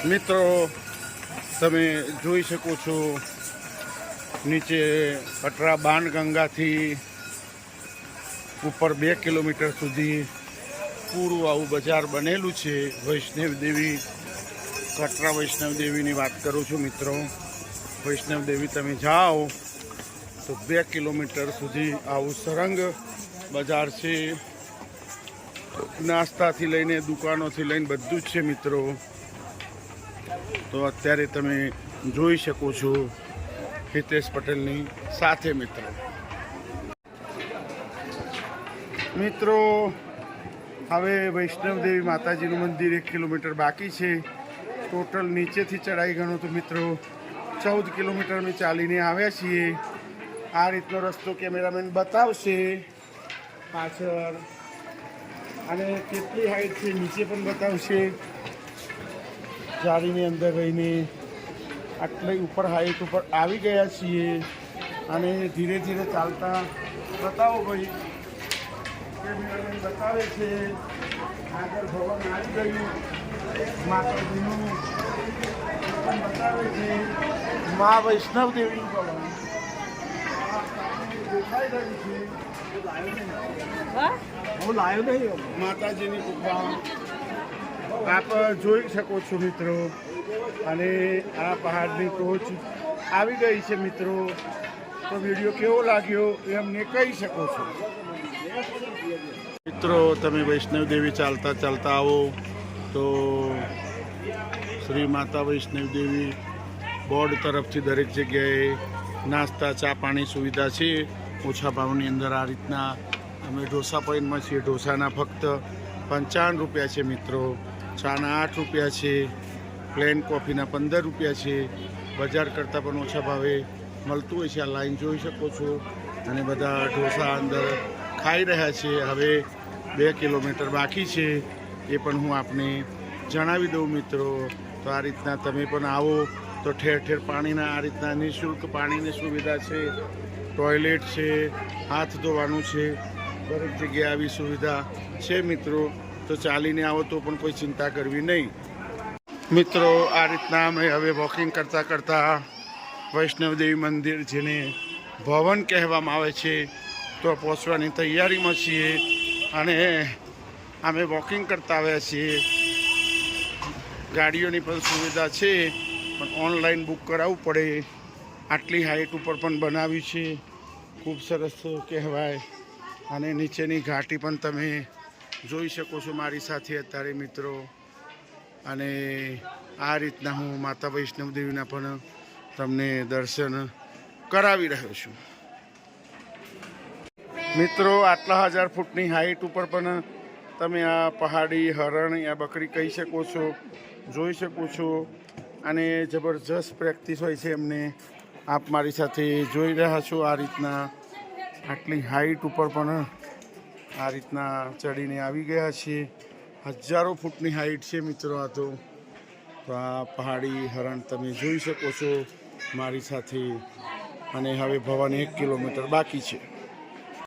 મિત્રો તમે જોઈ શકો છો નીચે કટરા બાણગંગાથી ઉપર 2 કિલોમીટર સુધી પૂરું આવું બજાર બનેલું છે. વૈષ્ણવ દેવી, કટરા વૈષ્ણવ દેવીની વાત કરું છું મિત્રો. વૈષ્ણવ દેવી તમે જાઓ તો 2 કિલોમીટર સુધી આવું સરંગ બજાર છે. નાસ્તાથી લઈને દુકાનોથી લઈને બધું જ છે મિત્રો. તો અત્યારે તમે જોઈ શકો છો હિતેશ પટેલની સાથે મિત્રો હવે વૈષ્ણવ દેવી માતાજીનું મંદિર 1 કિલોમીટર બાકી છે. ટોટલ નીચેથી ચડાઈ ગણો તો મિત્રો 14 કિલોમીટર અમે ચાલીને આવ્યા છીએ. આ રીતનો રસ્તો કેમેરામેન બતાવશે પાછળ, અને કેટલી હાઈટ છે નીચે પણ બતાવશે. જાળીની અંદર રહીને આટલી ઉપર હાઈટ ઉપર આવી ગયા છીએ અને ધીરે ધીરે ચાલતા બતાવો ભાઈ. કેમેરામેન બતાવે છે આગળ ભવન આવી ગયું માતાજીનું પણ બતાવે છે. મા વૈષ્ણવ દેવીનું ભવન દેખાઈ રહ્યું છે. હું લાવ્યો નહીં. માતાજીની ગુફા આપ જોઈ શકો છો મિત્રો. અને આ પહાડની ટોચ આવી ગઈ છે મિત્રો. તો વિડીયો કેવો લાગ્યો એ અમને કહી શકો છો મિત્રો. તમે વૈષ્ણવ દેવી ચાલતા ચાલતા આવો તો શ્રી માતા વૈષ્ણવ દેવી બોર્ડ તરફથી દરેક જગ્યાએ નાસ્તા ચા પાણી સુવિધા છે ઓછા ભાવની અંદર. આ રીતના અમે ઢોસા પોઈન્ટમાં છીએ. ઢોસાના ફક્ત 55 રૂપિયા છે મિત્રો. ચાના 8 રૂપિયા છે. પ્લેન કોફીના 15 રૂપિયા છે. બજાર કરતાં પણ ઓછા ભાવે મળતું હોય છે. આ લાઈન જોઈ શકો છો. અને બધા ઢોસા અંદર ખાઈ રહ્યા છે. હવે 2 કિલોમીટર બાકી છે એ પણ હું આપને જણાવી દઉં મિત્રો. તો આ રીતના તમે પણ આવો તો ઠેર ઠેર પાણીના આ રીતના નિઃશુલ્ક પાણીની સુવિધા છે. ટોયલેટ છે, હાથ ધોવાનું છે, દરેક જગ્યાએ આવી સુવિધા છે મિત્રો. તો ચાલીને આવો તો પણ કોઈ ચિંતા કરવી નહીં મિત્રો. આ રીતના અમે હવે વોકિંગ કરતાં કરતાં વૈષ્ણવદેવી મંદિર, જેને ભવન કહેવામાં આવે છે, તો પહોંચવાની તૈયારીમાં છીએ. અને અમે વોકિંગ કરતા આવ્યા છીએ. ગાડીઓની પણ સુવિધા છે, પણ ઓનલાઈન બુક કરાવવું પડે. આટલી હાઈટ ઉપર પણ બનાવી છે, ખૂબ સરસ કહેવાય. અને નીચેની ઘાટી પણ તમે જોઈ શકો છો મારી સાથે અત્યારે મિત્રો. અને આ રીતના હું માતા વૈષ્ણવ દેવીના પણ તમને દર્શન કરાવી રહ્યો છું મિત્રો. આટલા 1000 ફૂટની હાઈટ ઉપર પણ તમે આ પહાડી હરણ યા બકરી કહી શકો છો, જોઈ શકો છો. અને જબરજસ્ત પ્રેક્ટિસ હોય છે એમને. આપ મારી સાથે જોઈ રહ્યા છો. આ રીતના આટલી હાઈટ ઉપર પણ આ રીતના ચડીને આવી ગયા છીએ. 1000 ફૂટની હાઈટ છે મિત્રો આ તો. આ પહાડી હરણ તમે જોઈ શકો છો મારી સાથે. અને હવે ભવન 1 કિલોમીટર બાકી છે.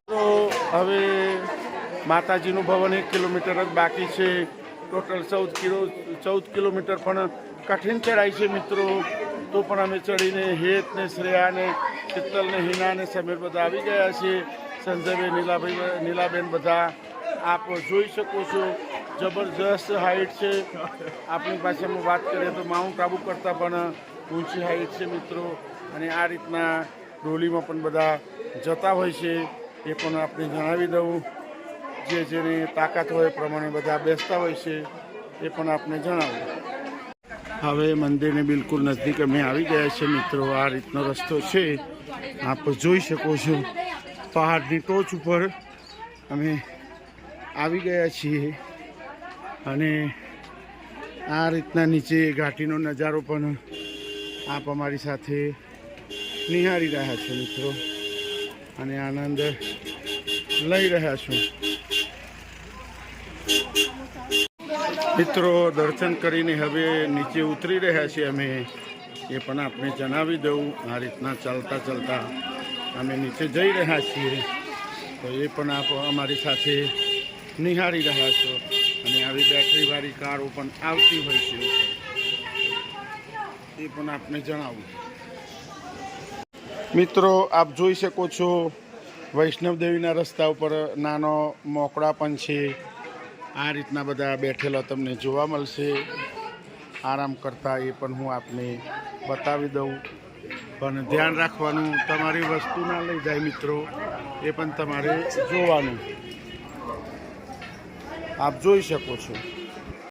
તો હવે માતાજીનું ભવન 1 કિલોમીટર જ બાકી છે. ટોટલ 14 કિલોમીટર પણ કઠિન ચડાઈ છે મિત્રો. તો પણ અમે ચડીને હેત ને શ્રેયા ને શીતલ ને હિના ને સમીર બધા આવી ગયા છે. સંજયભાઈ, નીલાબેન બધા આપ જોઈ શકો છો. જબરજસ્ત હાઈટ છે. આપણી ભાષામાં વાત કરીએ તો માઉન્ટ આબુ કરતાં પણ ઊંચી હાઈટ છે મિત્રો. અને આ રીતના ડોલીમાં પણ બધા જતા હોય છે એ પણ આપણે જણાવી દઉં. જેની તાકાત હોય એ પ્રમાણે બધા બેસતા હોય છે એ પણ આપણે જણાવું. હવે મંદિરની બિલકુલ નજીક અમે આવી ગયા છે મિત્રો. આ રીતનો રસ્તો છે, આપ જોઈ શકો છો. પહાડની ટોચ ઉપર અમે આવી ગયા છીએ. અને આ રીતના નીચે ઘાટીનો નજારો પણ આપ અમારી સાથે નિહાળી રહ્યા છો મિત્રો. અને આનંદ લઈ રહ્યા છો મિત્રો. દર્શન કરીને હવે નીચે ઉતરી રહ્યા છીએ અમે, એ પણ આપને જણાવી દઉં. આ રીતના ચાલતા ચાલતા અમે નીચે જઈ રહ્યા છીએ. તો એ પણ આપ અમારી સાથે નિહાળી રહ્યા છો. અને આવી બેટરીવાળી કારો પણ આવતી હોય છે. એ પણ આપને જણાવું. મિત્રો આપ જોઈ શકો છો વૈષ્ણવદેવીના રસ્તા ઉપર નાનો મોકળા પણ છે. આ રીતના બધા બેઠેલા તમને જોવા મળશે આરામ કરતા, એ પણ હું આપને બતાવી દઉં. પણ ધ્યાન રાખવાનું, તમારી વસ્તુ ના લઈ જાય મિત્રો, એ પણ તમારે જોવાનું. આપ જોઈ શકો છો.